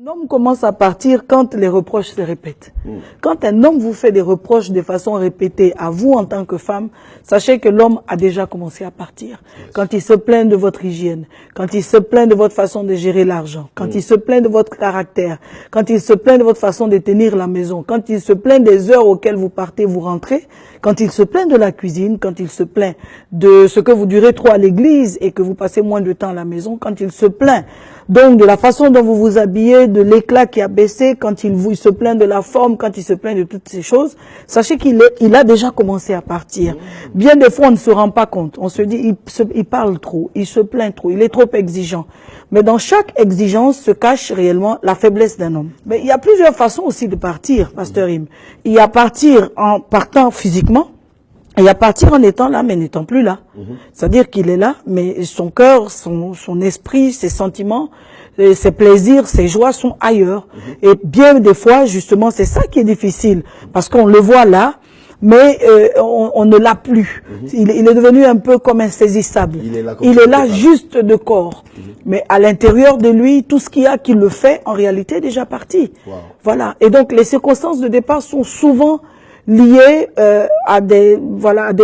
L'homme commence à partir quand les reproches se répètent. Quand un homme vous fait des reproches de façon répétée à vous en tant que femme, sachez que l'homme a déjà commencé à partir. Quand il se plaint de votre hygiène, quand il se plaint de votre façon de gérer l'argent, quand il se plaint de votre caractère, quand il se plaint de votre façon de tenir la maison, quand il se plaint des heures auxquelles vous partez, vous rentrez, quand il se plaint de la cuisine, quand il se plaint de ce que vous durez trop à l'église et que vous passez moins de temps à la maison, quand il se plaint donc de la façon dont vous vous habillez, de l'éclat qui a baissé, quand il se plaint de la forme, quand il se plaint de toutes ces choses, sachez qu'il a déjà commencé à partir. Bien des fois, on ne se rend pas compte. On se dit, il parle trop, il se plaint trop, il est trop exigeant. Mais dans chaque exigence se cache réellement la faiblesse d'un homme. Mais il y a plusieurs façons aussi de partir, Pasteur Im. Il y a partir en partant physiquement, et il y a partir en étant là, mais n'étant plus là. C'est-à-dire qu'il est là, mais son cœur, son esprit, ses sentiments, ses plaisirs, ses joies sont ailleurs. Et bien des fois, justement, c'est ça qui est difficile. Parce qu'on le voit là, mais on ne l'a plus. Il est devenu un peu comme insaisissable. Il est là juste de corps. Mais à l'intérieur de lui, tout ce qu'il y a qui le fait, en réalité, est déjà parti. Voilà. Et donc, les circonstances de départ sont souvent liées à des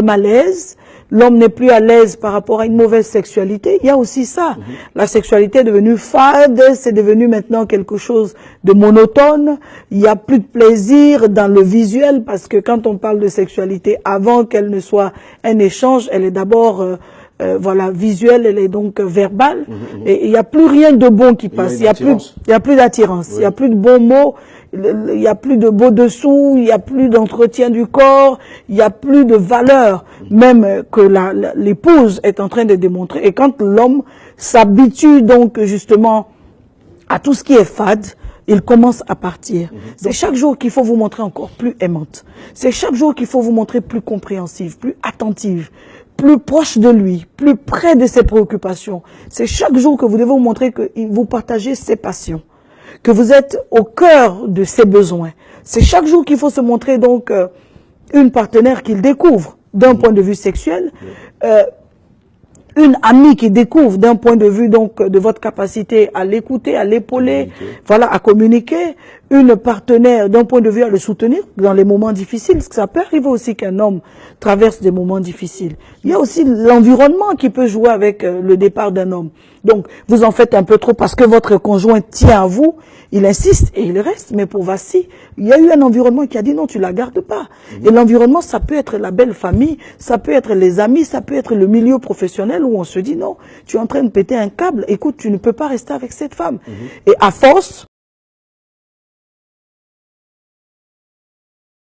malaises. L'homme n'est plus à l'aise par rapport à une mauvaise sexualité. Il y a aussi ça. La sexualité est devenue fade, c'est devenu maintenant quelque chose de monotone. Il n'y a plus de plaisir dans le visuel parce que quand on parle de sexualité, avant qu'elle ne soit un échange, elle est d'abord visuelle, elle est donc verbale. Et il n'y a plus rien de bon qui passe. Il y a plus d'attirance. Il n'y a plus de bons mots. Il n'y a plus de beau dessous, il n'y a plus d'entretien du corps, il n'y a plus de valeur, même que l'épouse est en train de démontrer. Et quand l'homme s'habitue donc justement à tout ce qui est fade, il commence à partir. C'est chaque jour qu'il faut vous montrer encore plus aimante. C'est chaque jour qu'il faut vous montrer plus compréhensive, plus attentive, plus proche de lui, plus près de ses préoccupations. C'est chaque jour que vous devez vous montrer que vous partagez ses passions, que vous êtes au cœur de ses besoins. C'est chaque jour qu'il faut se montrer donc une partenaire qu'il découvre d'un point de vue sexuel, une amie qui découvre d'un point de vue donc de votre capacité à l'écouter, à l'épauler, voilà, à communiquer, une partenaire d'un point de vue à le soutenir dans les moments difficiles, parce que ça peut arriver aussi qu'un homme traverse des moments difficiles. Il y a aussi l'environnement qui peut jouer avec le départ d'un homme. Donc, vous en faites un peu trop parce que votre conjoint tient à vous, il insiste et il reste, mais pour Vassi, il y a eu un environnement qui a dit non, tu la gardes pas. Et l'environnement, ça peut être la belle famille, ça peut être les amis, ça peut être le milieu professionnel où on se dit non, tu es en train de péter un câble, écoute, tu ne peux pas rester avec cette femme. Et à force,